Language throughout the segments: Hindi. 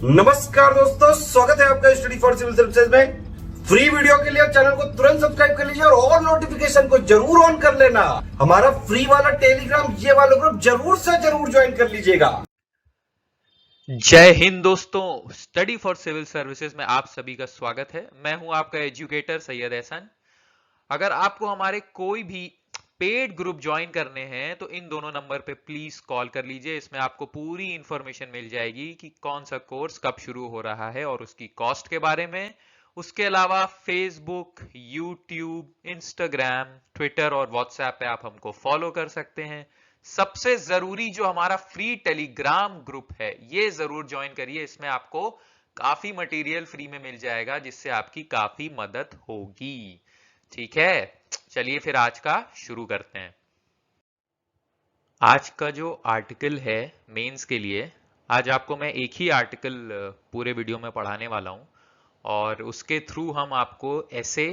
नमस्कार दोस्तों, स्वागत है आपका स्टडी फॉर सिविल सर्विसेज में। फ्री वीडियो के लिए चैनल को तुरंत सब्सक्राइब कर लीजिए और नोटिफिकेशन को जरूर ऑन कर लेना। हमारा फ्री वाला टेलीग्राम ये वाला ग्रुप जरूर से जरूर ज्वाइन कर लीजिएगा। जय हिंद दोस्तों, स्टडी फॉर सिविल सर्विसेज में आप सभी का स्वागत है। मैं हूं आपका एजुकेटर सैयद एहसन। अगर आपको हमारे कोई भी पेड ग्रुप ज्वाइन करने हैं तो इन दोनों नंबर पे प्लीज कॉल कर लीजिए। इसमें आपको पूरी इंफॉर्मेशन मिल जाएगी कि कौन सा कोर्स कब शुरू हो रहा है और उसकी कॉस्ट के बारे में। उसके अलावा फेसबुक, यूट्यूब, इंस्टाग्राम, ट्विटर और व्हाट्सएप पे आप हमको फॉलो कर सकते हैं। सबसे जरूरी जो हमारा फ्री टेलीग्राम ग्रुप है ये जरूर ज्वाइन करिए। इसमें आपको काफी मटेरियल फ्री में मिल जाएगा जिससे आपकी काफी मदद होगी। ठीक है, चलिए फिर आज का शुरू करते हैं। आज का जो आर्टिकल है मेंस के लिए, आज आपको मैं एक ही आर्टिकल पूरे वीडियो में पढ़ाने वाला हूं और उसके थ्रू हम आपको ऐसे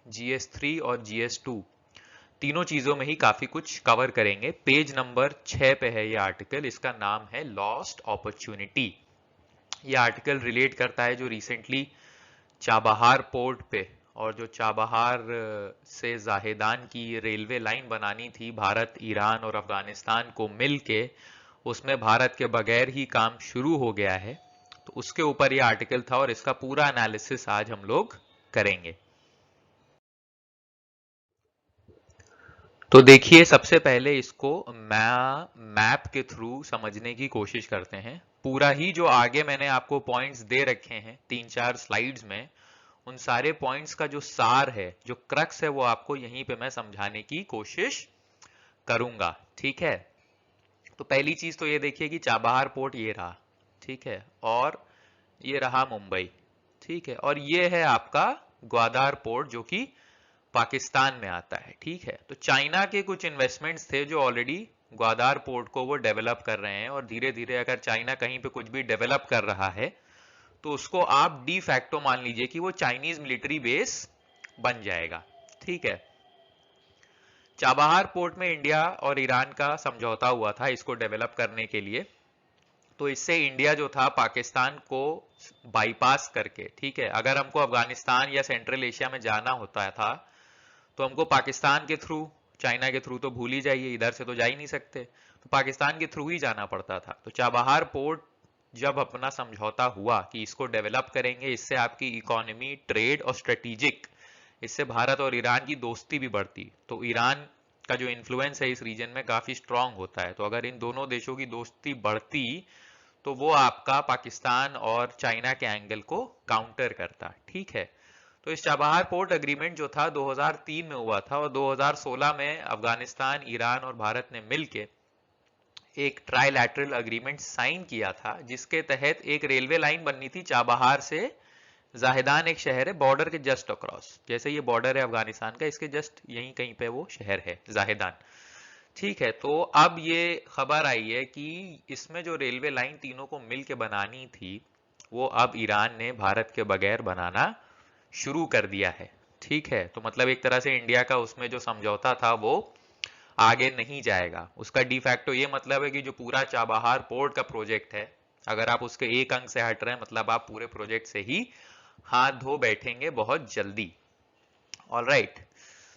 GS3 और GS2 तीनों चीजों में ही काफी कुछ कवर करेंगे। पेज नंबर 6 पे है ये आर्टिकल। इसका नाम है लॉस्ट अपॉर्चुनिटी। ये आर्टिकल रिलेट करता है जो रिसेंटली चाबहार पोर्ट पे और जो चाबहार से जाहेदान की रेलवे लाइन बनानी थी भारत, ईरान और अफगानिस्तान को मिलके, उसमें भारत के बगैर ही काम शुरू हो गया है। तो उसके ऊपर ये आर्टिकल था और इसका पूरा एनालिसिस आज हम लोग करेंगे। तो देखिए, सबसे पहले इसको मैप के थ्रू समझने की कोशिश करते हैं। पूरा ही जो आगे मैंने आपको पॉइंट्स दे रखे हैं 3-4 स्लाइड्स में, उन सारे पॉइंट्स का जो सार है, जो क्रक्स है, वो आपको यहीं पे मैं समझाने की कोशिश करूंगा। ठीक है, तो पहली चीज तो ये देखिए कि चाबहार पोर्ट ये रहा, ठीक है, और ये रहा मुंबई, ठीक है, और ये है आपका ग्वादर पोर्ट जो कि पाकिस्तान में आता है। ठीक है, तो चाइना के कुछ इन्वेस्टमेंट्स थे जो ऑलरेडी ग्वादर पोर्ट को वो डेवलप कर रहे हैं, और धीरे धीरे अगर चाइना कहीं पे कुछ भी डेवलप कर रहा है तो उसको आप डी फैक्टो मान लीजिए कि वो चाइनीज मिलिट्री बेस बन जाएगा। ठीक है, चाबहार पोर्ट में इंडिया और ईरान का समझौता हुआ था इसको डेवलप करने के लिए। तो इससे इंडिया जो था पाकिस्तान को बाईपास करके, ठीक है, अगर हमको अफगानिस्तान या सेंट्रल एशिया में जाना होता था तो हमको पाकिस्तान के थ्रू, चाइना के थ्रू तो भूल ही जाइए, इधर से तो जा ही नहीं सकते, तो पाकिस्तान के थ्रू ही जाना पड़ता था। तो चाबहार पोर्ट जब अपना समझौता हुआ कि इसको डेवलप करेंगे, इससे आपकी इकोनॉमी, ट्रेड और स्ट्रेटेजिक, इससे भारत और ईरान की दोस्ती भी बढ़ती। तो ईरान का जो इन्फ्लुएंस है इस रीजन में काफी स्ट्रांग होता है। तो अगर इन दोनों देशों की दोस्ती बढ़ती तो वो आपका पाकिस्तान और चाइना के एंगल को काउंटर करता। ठीक है, तो इस चाबहार पोर्ट एग्रीमेंट जो था 2003 में हुआ था और 2016 में अफगानिस्तान, ईरान और भारत ने मिलके एक ट्राइलैटरल एग्रीमेंट साइन किया था जिसके तहत एक रेलवे लाइन बननी थी चाबहार से जाहेदान। एक शहर है बॉर्डर के जस्ट अक्रॉस, जैसे ये बॉर्डर है अफगानिस्तान का, इसके जस्ट यहीं कहीं पे वो शहर है जाहेदान। ठीक है, तो अब ये खबर आई है कि इसमें जो रेलवे लाइन तीनों को मिलके बनानी थी वो अब ईरान ने भारत के बगैर बनाना शुरू कर दिया है। ठीक है, तो मतलब एक तरह से इंडिया का उसमें जो समझौता था वो आगे नहीं जाएगा। उसका डिफैक्टो ये मतलब है कि जो पूरा चाबहार पोर्ट का प्रोजेक्ट है, अगर आप उसके एक अंग से हट रहे हैं मतलब आप पूरे प्रोजेक्ट से ही हाथ धो बैठेंगे बहुत जल्दी। ऑलराइट,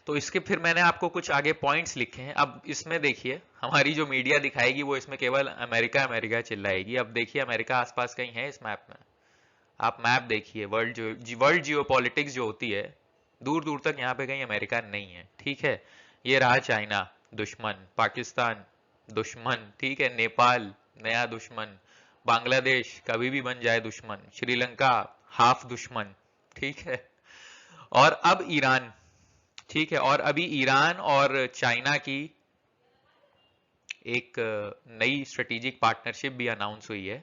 तो इसके फिर मैंने आपको कुछ आगे पॉइंट्स लिखे हैं। अब इसमें देखिए, हमारी जो मीडिया दिखाएगी वो इसमें केवल अमेरिका अमेरिका चिल्लाएगी। अब देखिए अमेरिका आसपास कहीं है इस मैप में? आप मैप देखिए, वर्ल्ड जियोपॉलिटिक्स जो होती है, दूर दूर तक यहाँ पे कहीं अमेरिका नहीं है। ठीक है, ये रहा चाइना दुश्मन, पाकिस्तान दुश्मन, ठीक है, नेपाल नया दुश्मन, बांग्लादेश कभी भी बन जाए दुश्मन, श्रीलंका हाफ दुश्मन। ठीक है, और अब ईरान। ठीक है, और अभी ईरान और चाइना की एक नई स्ट्रेटेजिक पार्टनरशिप भी अनाउंस हुई है,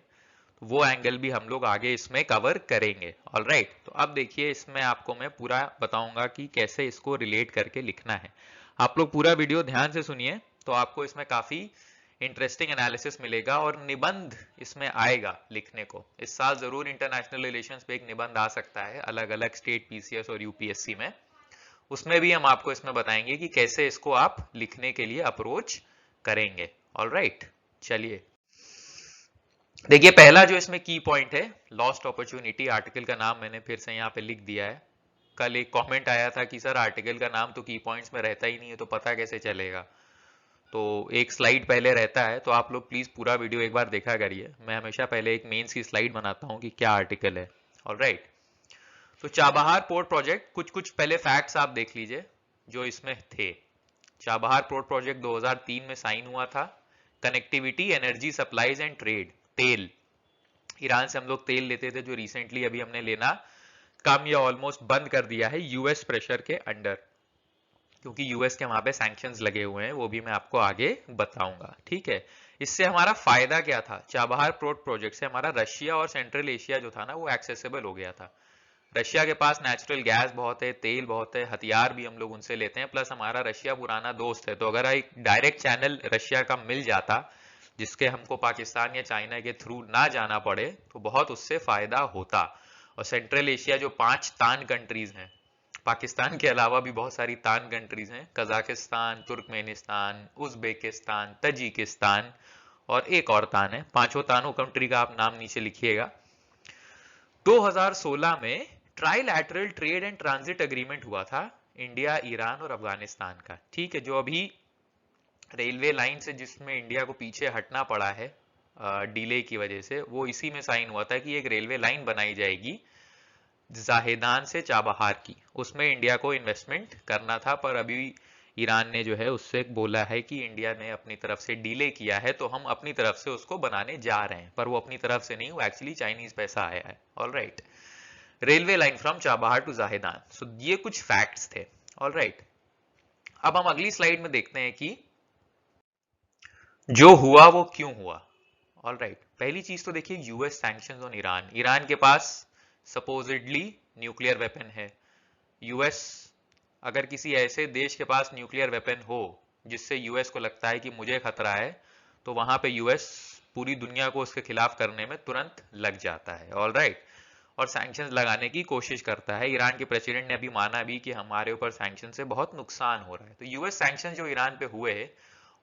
तो वो एंगल भी हम लोग आगे इसमें कवर करेंगे। ऑलराइट, तो अब देखिए इसमें आपको मैं पूरा बताऊंगा कि कैसे इसको रिलेट करके लिखना है। आप लोग पूरा वीडियो ध्यान से सुनिए तो आपको इसमें काफी इंटरेस्टिंग एनालिसिस मिलेगा और निबंध इसमें आएगा लिखने को। इस साल जरूर इंटरनेशनल रिलेशंस पे एक निबंध आ सकता है अलग अलग स्टेट PCS और UPSC में, उसमें भी हम आपको इसमें बताएंगे कि कैसे इसको आप लिखने के लिए अप्रोच करेंगे। ऑलराइट, चलिए देखिए पहला जो इसमें की पॉइंट है, लॉस्ट अपॉर्चुनिटी। आर्टिकल का नाम मैंने फिर से यहाँ पे लिख दिया है। कल एक कमेंट आया था कि सर आर्टिकल का नाम तो की पॉइंट्स में रहता ही नहीं है, तो पता कैसे चलेगा। तो एक स्लाइड पहले रहता है, तो आप लोग प्लीज पूरा वीडियो एक बार देखा करिए। मैं हमेशा पहले एक मेंस की स्लाइड बनाता हूँ कि क्या आर्टिकल है। ऑलराइट, तो चाबहार पोर्ट प्रोजेक्ट, कुछ कुछ पहले फैक्ट्स आप देख लीजिए जो इसमें थे। चाबहार पोर्ट प्रोजेक्ट 2003 में साइन हुआ था। Connectivity, energy supplies and trade, तेल, ईरान से हम लोग तेल लेते थे जो रिसेंटली अभी हमने लेना कम या ऑलमोस्ट बंद कर दिया है यूएस प्रेशर के अंडर, क्योंकि यूएस के वहां पे सैंक्शंस लगे हुए हैं, वो भी मैं आपको आगे बताऊंगा। ठीक है, इससे हमारा फायदा क्या था? चाबहार पोर्ट प्रोजेक्ट से हमारा रशिया और सेंट्रल एशिया जो था ना वो एक्सेसिबल हो गया था। रशिया के पास नेचुरल गैस बहुत है, तेल बहुत है, हथियार भी हम लोग उनसे लेते हैं, प्लस हमारा रशिया पुराना दोस्त है। तो अगर एक डायरेक्ट चैनल रशिया का मिल जाता जिसके हमको पाकिस्तान या चाइना के थ्रू ना जाना पड़े, तो बहुत उससे फायदा होता। और सेंट्रल एशिया जो 5 तान कंट्रीज हैं, पाकिस्तान के अलावा भी बहुत सारी तान कंट्रीज हैं, कजाकिस्तान, तुर्कमेनिस्तान, उज्बेकिस्तान, तजिकिस्तान और एक और तान है। 5 तानों कंट्री का आप नाम नीचे लिखिएगा। 2016 में trilateral trade and transit agreement हुआ था इंडिया, ईरान और अफगानिस्तान का। ठीक है, जो अभी रेलवे लाइन से जिसमें इंडिया को पीछे हटना पड़ा है डिले की वजह से, वो इसी में साइन हुआ था कि एक रेलवे लाइन बनाई जाएगी जाहेदान से चाबहार की। उसमें इंडिया को इन्वेस्टमेंट करना था, पर अभी ईरान ने जो है उससे बोला है कि इंडिया ने अपनी तरफ से डिले किया है, तो हम अपनी तरफ से उसको बनाने जा रहे हैं। पर वो अपनी तरफ से नहीं, वो एक्चुअली चाइनीज पैसा आया है। Alright, railway line from Chabahar to Zahedan. So ये कुछ फैक्ट्स थे। ऑलराइट, अब हम अगली स्लाइड में देखते हैं कि जो हुआ वो क्यों हुआ। ऑलराइट, पहली चीज तो देखिए US sanctions on Iran. Iran के पास सपोजिडली न्यूक्लियर वेपन है। यूएस, अगर किसी ऐसे देश के पास न्यूक्लियर वेपन हो जिससे यूएस को लगता है कि मुझे खतरा है, तो वहां पे यूएस पूरी दुनिया को उसके खिलाफ करने में तुरंत लग जाता है। ऑलराइट, और सैंक्शंस लगाने की कोशिश करता है। ईरान के प्रेसिडेंट ने अभी माना भी कि हमारे ऊपर सैंक्शन से बहुत नुकसान हो रहा है। तो यूएस सैंक्शन जो ईरान पे हुए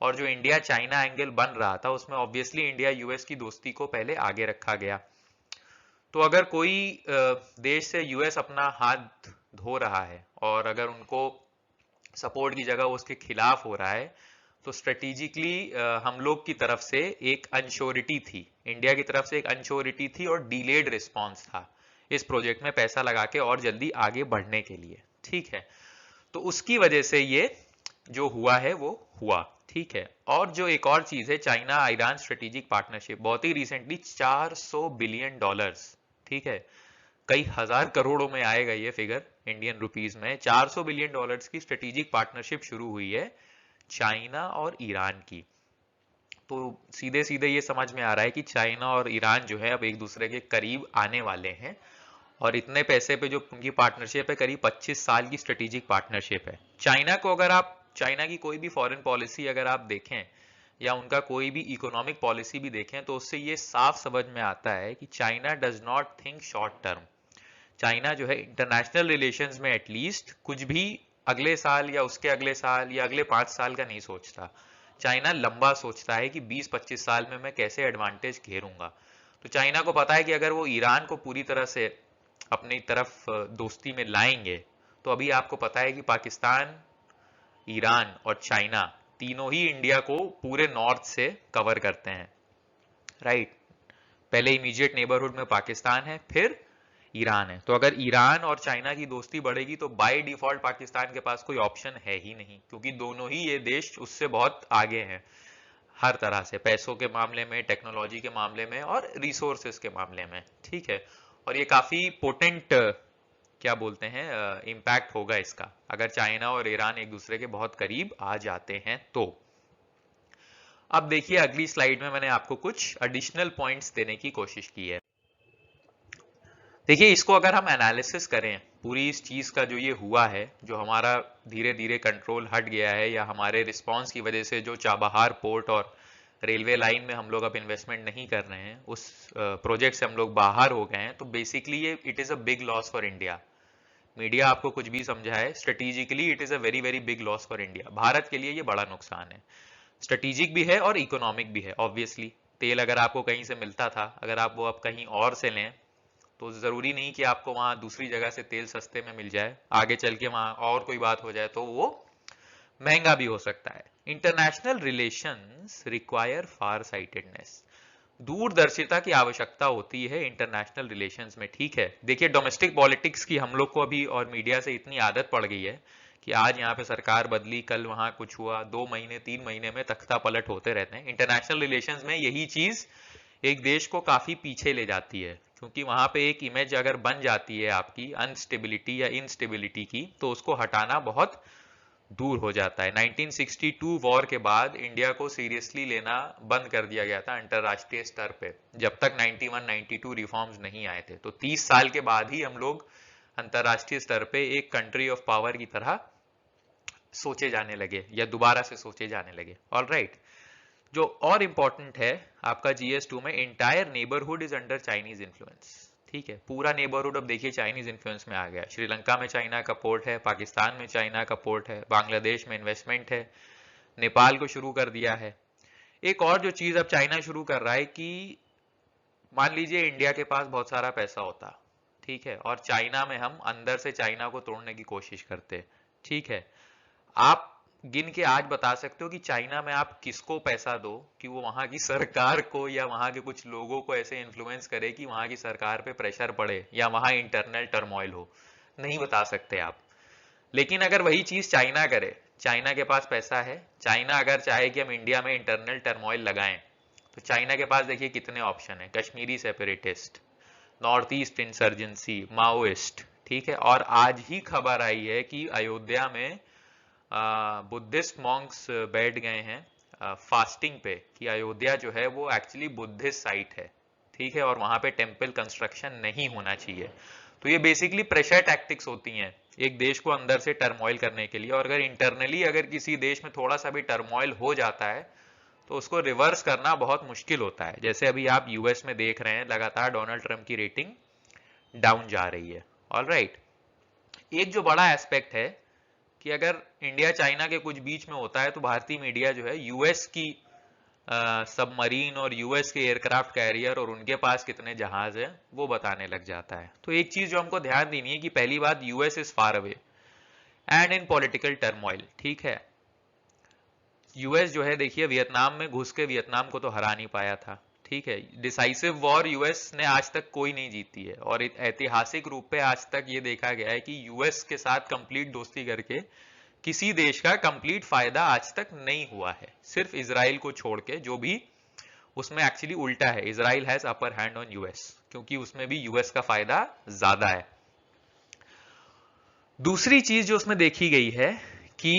और जो इंडिया चाइना एंगल बन रहा था, उसमें ऑब्वियसली इंडिया यूएस की दोस्ती को पहले आगे रखा गया। तो अगर कोई देश से यूएस अपना हाथ धो रहा है और अगर उनको सपोर्ट की जगह उसके खिलाफ हो रहा है, तो स्ट्रेटेजिकली हम लोग की तरफ से एक अनश्योरिटी थी, इंडिया की तरफ से एक अनश्योरिटी थी और डिलेड रिस्पॉन्स था इस प्रोजेक्ट में पैसा लगा के और जल्दी आगे बढ़ने के लिए। ठीक है, तो उसकी वजह से ये जो हुआ है वो हुआ। ठीक है, और जो एक और चीज है, चाइना ईरान स्ट्रेटेजिक पार्टनरशिप, बहुत ही रिसेंटली $400 बिलियन, ठीक है, कई हजार करोड़ों में आएगा ये फिगर इंडियन रुपीस में, $400 बिलियन की स्ट्रेटेजिक पार्टनरशिप शुरू हुई है चाइना और ईरान की। तो सीधे सीधे ये समझ में आ रहा है कि चाइना और ईरान जो है अब एक दूसरे के करीब आने वाले हैं। और इतने पैसे पे जो उनकी पार्टनरशिप है, करीब 25 साल की स्ट्रेटेजिक पार्टनरशिप है। चाइना को अगर आप, चाइना की कोई भी फॉरेन पॉलिसी अगर आप देखें या उनका कोई भी इकोनॉमिक पॉलिसी भी देखें, तो उससे ये साफ समझ में आता है कि China does not think short term. China जो है इंटरनेशनल रिलेशंस में एटलीस्ट कुछ भी अगले साल या उसके अगले साल या अगले 5 साल का नहीं सोचता। चाइना लंबा सोचता है कि 20-25 साल में मैं कैसे एडवांटेज घेरूंगा। तो चाइना को पता है कि अगर वो ईरान को पूरी तरह से अपनी तरफ दोस्ती में लाएंगे, तो अभी आपको पता है कि पाकिस्तान, ईरान और चाइना तीनों ही इंडिया को पूरे नॉर्थ से कवर करते हैं। राइट, पहले इमीडिएट नेबरहुड में पाकिस्तान है, फिर ईरान है। तो अगर ईरान और चाइना की दोस्ती बढ़ेगी तो बाय डिफॉल्ट पाकिस्तान के पास कोई ऑप्शन है ही नहीं, क्योंकि दोनों ही ये देश उससे बहुत आगे हैं हर तरह से, पैसों के मामले में, टेक्नोलॉजी के मामले में और रिसोर्सेस के मामले में। ठीक है, और ये काफी पोटेंट क्या बोलते हैं इम्पैक्ट होगा इसका, अगर चाइना और ईरान एक दूसरे के बहुत करीब आ जाते हैं तो। अब देखिए अगली स्लाइड में मैंने आपको कुछ एडिशनल पॉइंट्स देने की कोशिश की है। देखिए इसको अगर हम एनालिसिस करें, पूरी इस चीज का जो ये हुआ है, जो हमारा धीरे धीरे कंट्रोल हट गया है या हमारे रिस्पांस की वजह से जो चाबहार पोर्ट और रेलवे लाइन में हम लोग अब इन्वेस्टमेंट नहीं कर रहे हैं, उस प्रोजेक्ट से हम लोग बाहर हो गए हैं, तो बेसिकली ये it is a big loss for India. Media आपको कुछ भी समझाए, strategically it is a very very big loss for India. Bharat के लिए ये बड़ा नुकसान है, स्ट्रेटेजिक भी है और इकोनॉमिक भी है। ऑब्वियसली तेल अगर आपको कहीं से मिलता था, अगर आप वो अब कहीं और से लें तो जरूरी नहीं कि आपको वहां दूसरी जगह से तेल सस्ते में मिल जाए, आगे चल के वहां और कोई बात हो जाए तो वो महंगा भी हो सकता है। इंटरनेशनल रिलेशंस रिक्वायर फार साइटेडनेस, दूरदर्शिता की आवश्यकता होती है इंटरनेशनल रिलेशंस में, ठीक है। देखिए डोमेस्टिक पॉलिटिक्स की हम लोग को अभी और मीडिया से इतनी आदत पड़ गई है कि आज यहाँ पे सरकार बदली, कल वहां कुछ हुआ, 2 महीने 3 महीने में तख्ता पलट होते रहते हैं। इंटरनेशनल रिलेशंस में यही चीज एक देश को काफी पीछे ले जाती है, क्योंकि वहां पे एक इमेज अगर बन जाती है आपकी अनस्टेबिलिटी या इंस्टेबिलिटी की, तो उसको हटाना बहुत दूर हो जाता है। 1962 वॉर के बाद इंडिया को सीरियसली लेना बंद कर दिया गया था अंतरराष्ट्रीय स्तर पे, जब तक 91-92 रिफॉर्म्स नहीं आए थे। तो 30 साल के बाद ही हम लोग अंतरराष्ट्रीय स्तर पे एक कंट्री ऑफ पावर की तरह सोचे जाने लगे या दोबारा से सोचे जाने लगे। ऑल राइट, जो और इंपॉर्टेंट है आपका GS2 में, entire neighbourhood is under Chinese influence, ठीक है। पूरा नेबरहुड अब देखिए चाइनीज इन्फ्लुएंस में आ गया। श्रीलंका में चाइना का पोर्ट है, पाकिस्तान में चाइना का पोर्ट है, बांग्लादेश में इन्वेस्टमेंट है, नेपाल को शुरू कर दिया है। एक और जो चीज अब चाइना शुरू कर रहा है कि मान लीजिए इंडिया के पास बहुत सारा पैसा होता, ठीक है, और चाइना में हम अंदर से चाइना को तोड़ने की कोशिश करते, ठीक है। आप गिन के आज बता सकते हो कि चाइना में आप किसको पैसा दो कि वो वहां की सरकार को या वहां के कुछ लोगों को ऐसे इन्फ्लुएंस करे कि वहां की सरकार पे प्रेशर पड़े या वहां इंटरनल टर्मोइल हो? नहीं बता सकते आप। लेकिन अगर वही चीज चाइना करे, चाइना के पास पैसा है, चाइना अगर चाहे कि हम इंडिया में इंटरनल टर्मोइल लगाएं, तो चाइना के पास देखिए कितने ऑप्शन है। Kashmiri separatist, north east insurgency, Maoist, ठीक है। और आज ही खबर आई है कि अयोध्या में बुद्धिस्ट मॉन्क्स बैठ गए हैं फास्टिंग पे, कि अयोध्या जो है वो एक्चुअली बुद्धिस्ट साइट है, ठीक है, और वहां पे टेम्पल कंस्ट्रक्शन नहीं होना चाहिए। तो ये बेसिकली प्रेशर टैक्टिक्स होती हैं एक देश को अंदर से टर्मोइल करने के लिए। और अगर इंटरनली अगर किसी देश में थोड़ा सा भी टर्मोइल हो जाता है तो उसको रिवर्स करना बहुत मुश्किल होता है। जैसे अभी आप यूएस में देख रहे हैं लगातार डोनाल्ड ट्रंप की रेटिंग डाउन जा रही है। ऑल राइट, एक जो बड़ा एस्पेक्ट है कि अगर इंडिया चाइना के कुछ बीच में होता है तो भारतीय मीडिया जो है यूएस की सबमरीन और यूएस के एयरक्राफ्ट कैरियर और उनके पास कितने जहाज हैं वो बताने लग जाता है। तो एक चीज जो हमको ध्यान देनी है कि पहली बात, US is far away and in political turmoil, ठीक है। यूएस जो है देखिए वियतनाम में घुस के वियतनाम को तो हरा नहीं पाया था, ठीक है। डिसाइसिव वॉर यूएस ने आज तक कोई नहीं जीती है, और ऐतिहासिक रूप पे आज तक ये देखा गया है कि यूएस के साथ कंप्लीट दोस्ती करके किसी देश का कंप्लीट फायदा आज तक नहीं हुआ है, सिर्फ इजराइल को छोड़ के, जो भी उसमें एक्चुअली उल्टा है, Israel has upper hand on US, क्योंकि उसमें भी यूएस का फायदा ज्यादा है। दूसरी चीज जो उसमें देखी गई है कि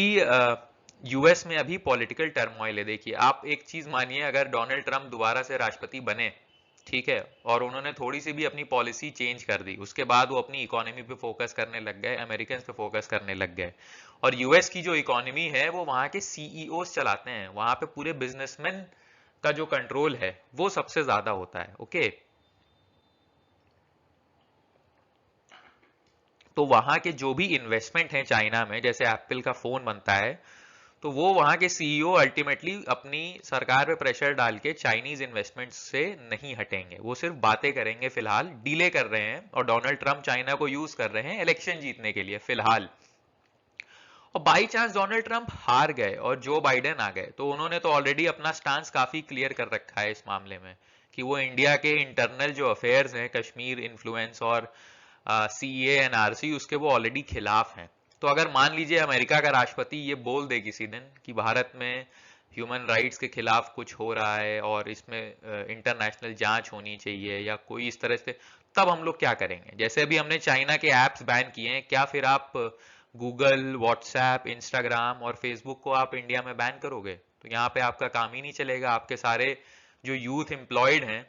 यूएस में अभी पॉलिटिकल टर्मोइल है। देखिए आप एक चीज मानिए, अगर डोनाल्ड ट्रंप दोबारा से राष्ट्रपति बने, ठीक है, और उन्होंने थोड़ी सी भी अपनी पॉलिसी चेंज कर दी, उसके बाद वो अपनी इकोनॉमी पे फोकस करने लग गए, अमेरिकन पे फोकस करने लग गए। और यूएस की जो इकोनॉमी है वो वहां के सीईओ चलाते हैं, वहां पे पूरे बिजनेसमैन का जो कंट्रोल है वो सबसे ज्यादा होता है, ओके। तो वहां के जो भी इन्वेस्टमेंट है चाइना में, जैसे एप्पल का फोन बनता है, तो वो वहां के सीईओ अल्टीमेटली अपनी सरकार पे प्रेशर डाल के चाइनीज इन्वेस्टमेंट से नहीं हटेंगे, वो सिर्फ बातें करेंगे। फिलहाल डीले कर रहे हैं और डोनाल्ड ट्रंप चाइना को यूज कर रहे हैं इलेक्शन जीतने के लिए फिलहाल। और बाई चांस डोनाल्ड ट्रंप हार गए और जो बाइडेन आ गए, तो उन्होंने तो ऑलरेडी अपना स्टांस काफी क्लियर कर रखा है इस मामले में कि वो इंडिया के इंटरनल जो अफेयर्स हैं, कश्मीर इन्फ्लुएंस और CEA NRC, उसके वो ऑलरेडी खिलाफ हैं। तो अगर मान लीजिए अमेरिका का राष्ट्रपति ये बोल दे किसी दिन कि भारत में ह्यूमन राइट्स के खिलाफ कुछ हो रहा है और इसमें इंटरनेशनल जांच होनी चाहिए या कोई इस तरह से, तब हम लोग क्या करेंगे? जैसे अभी हमने चाइना के एप्स बैन किए हैं, क्या फिर आप गूगल, व्हाट्सएप, इंस्टाग्राम और फेसबुक को आप इंडिया में बैन करोगे? तो यहाँ पे आपका काम ही नहीं चलेगा। आपके सारे जो यूथ एम्प्लॉयड हैं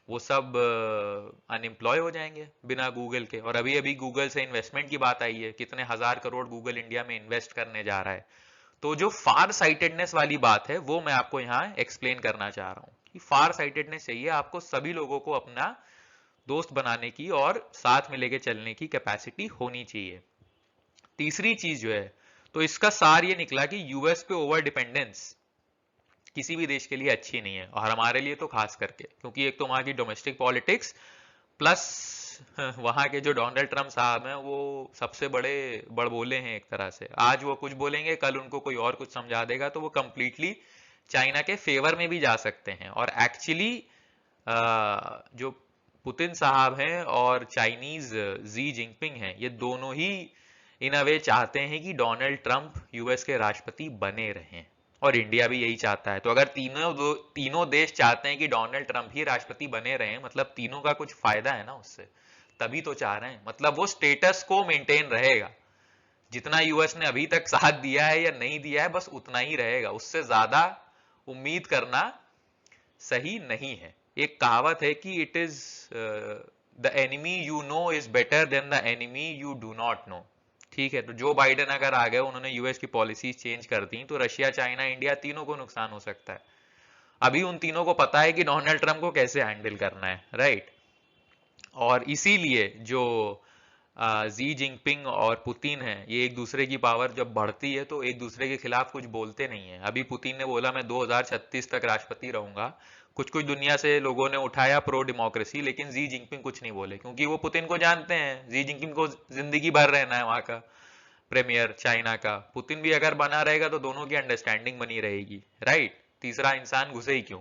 वो सब अनएम्प्लॉय हो जाएंगे बिना गूगल के। और अभी अभी गूगल से इन्वेस्टमेंट की बात आई है, कितने हजार करोड़ गूगल इंडिया में इन्वेस्ट करने जा रहा है। तो जो फार साइटेडनेस वाली बात है वो मैं आपको यहाँ एक्सप्लेन करना चाह रहा हूँ कि फार साइटेडनेस चाहिए आपको सभी लोगों को अपना दोस्त बनाने की और साथ में लेके चलने की कैपेसिटी होनी चाहिए। तीसरी चीज जो है, तो इसका सार ये निकला कि यूएस पे ओवर डिपेंडेंस किसी भी देश के लिए अच्छी नहीं है, और हमारे लिए तो खास करके, क्योंकि एक तो वहाँ की डोमेस्टिक पॉलिटिक्स प्लस वहाँ के जो डोनाल्ड ट्रम्प साहब हैं वो सबसे बड़े बड़बोले हैं एक तरह से। आज वो कुछ बोलेंगे, कल उनको कोई और कुछ समझा देगा, तो वो कंप्लीटली चाइना के फेवर में भी जा सकते हैं। और एक्चुअली जो पुतिन साहब हैं और चाइनीज जी जिनपिंग हैं, ये दोनों ही इन अ वे चाहते हैं कि डोनाल्ड ट्रंप यूएस के राष्ट्रपति बने रहें, और इंडिया भी यही चाहता है। तो अगर तीनों देश चाहते हैं कि डोनाल्ड ट्रंप ही राष्ट्रपति बने रहें, मतलब तीनों का कुछ फायदा है ना उससे, तभी तो चाह रहे हैं। मतलब वो स्टेटस को मेंटेन रहेगा, जितना यूएस ने अभी तक साथ दिया है या नहीं दिया है बस उतना ही रहेगा, उससे ज्यादा उम्मीद करना सही नहीं है। एक कहावत है कि it is the enemy you know is better than the enemy you do not know. ठीक है, तो जो बाइडेन अगर आ गए, उन्होंने यूएस की पॉलिसीज चेंज कर दी, तो रशिया, चाइना, इंडिया तीनों को नुकसान हो सकता है। अभी उन तीनों को पता है कि डोनाल्ड ट्रंप को कैसे हैंडल करना है, राइट। और इसीलिए जो जी जिनपिंग और पुतिन है, ये एक दूसरे की पावर जब बढ़ती है तो एक दूसरे के खिलाफ कुछ बोलते नहीं है। अभी पुतिन ने बोला मैं 2036 तक राष्ट्रपति रहूंगा, कुछ कुछ दुनिया से लोगों ने उठाया प्रो डेमोक्रेसी, लेकिन जी जिनपिंग कुछ नहीं बोले, क्योंकि वो पुतिन को जानते हैं। जी जिनपिंग को जिंदगी भर रहना है वहां का प्रीमियर चाइना का। पुतिन भी अगर बना रहेगा तो दोनों की अंडरस्टैंडिंग बनी रहेगी, राइट। तीसरा इंसान घुसे ही क्यों।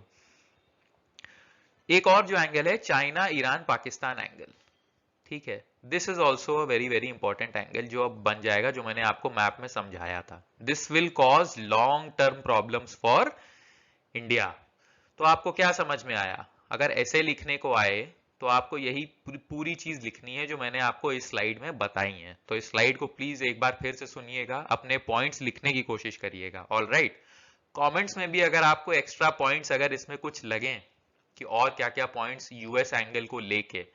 एक और जो एंगल है, चाइना ईरान पाकिस्तान एंगल, ठीक है। This is also a very very important angle जो अब बन जाएगा, जो मैंने आपको मैप में समझाया था। This will cause long term problems for India. तो आपको क्या समझ में आया? अगर ऐसे लिखने को आए तो आपको यही पूरी चीज लिखनी है जो मैंने आपको इस स्लाइड में बताई है। तो इस स्लाइड को प्लीज एक बार फिर से सुनिएगा, अपने पॉइंट्स लिखने की कोशिश करिएगा। ऑल राइट, कमेंट्स में भी अगर आपको एक्स्ट्रा पॉइंट्स अगर इसमें कुछ लगे कि और क्या क्या पॉइंट्स यूएस एंगल को लेके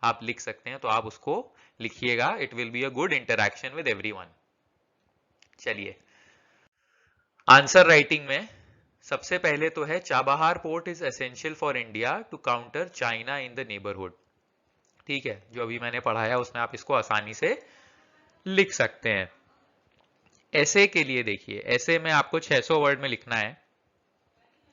आप लिख सकते हैं, तो आप उसको लिखिएगा। It will be a good interaction with everyone. चलिए, आंसर राइटिंग में सबसे पहले तो है Chabahar port is essential for India to counter China in the neighbourhood. ठीक है, जो अभी मैंने पढ़ाया उसमें आप इसको आसानी से लिख सकते हैं। ऐसे के लिए देखिए, ऐसे में आपको 600 वर्ड में लिखना है।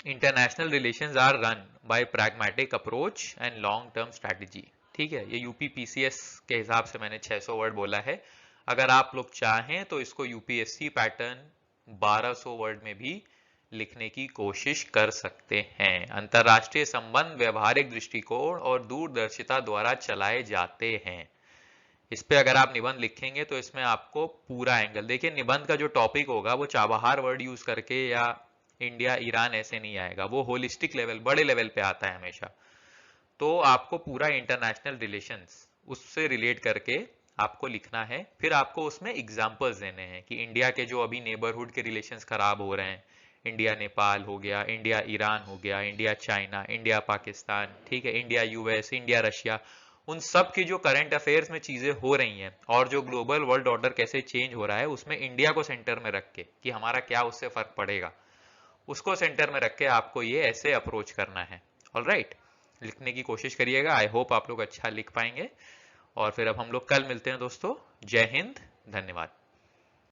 International relations are run by pragmatic approach and long term strategy. ठीक है, ये यूपी पीसीएस के हिसाब से मैंने 600 वर्ड बोला है। अगर आप लोग चाहें तो इसको यूपीएससी पैटर्न 1200 वर्ड में भी लिखने की कोशिश कर सकते हैं। अंतरराष्ट्रीय संबंध व्यवहारिक दृष्टिकोण और दूरदर्शिता द्वारा चलाए जाते हैं। इस पे अगर आप निबंध लिखेंगे तो इसमें आपको पूरा एंगल, देखिए निबंध का जो टॉपिक होगा वो चाबहार वर्ड यूज करके या इंडिया ईरान ऐसे नहीं आएगा, वो होलिस्टिक लेवल, बड़े लेवल पे आता है हमेशा। तो आपको पूरा इंटरनेशनल रिलेशंस उससे रिलेट करके आपको लिखना है। फिर आपको उसमें एग्जाम्पल्स देने हैं कि इंडिया के जो अभी नेबरहुड के रिलेशंस खराब हो रहे हैं, इंडिया नेपाल हो गया, इंडिया ईरान हो गया, इंडिया चाइना, इंडिया पाकिस्तान, ठीक है, इंडिया यूएस, इंडिया रशिया, उन सब की जो करंट अफेयर्स में चीजें हो रही हैं और जो ग्लोबल वर्ल्ड ऑर्डर कैसे चेंज हो रहा है, उसमें इंडिया को सेंटर में रख के कि हमारा क्या उससे फर्क पड़ेगा, उसको सेंटर में रख के आपको ये ऐसे अप्रोच करना है। ऑलराइट, लिखने की कोशिश करिएगा। आई होप आप लोग अच्छा लिख पाएंगे। और फिर अब हम लोग कल मिलते हैं दोस्तों। जय हिंद, धन्यवाद।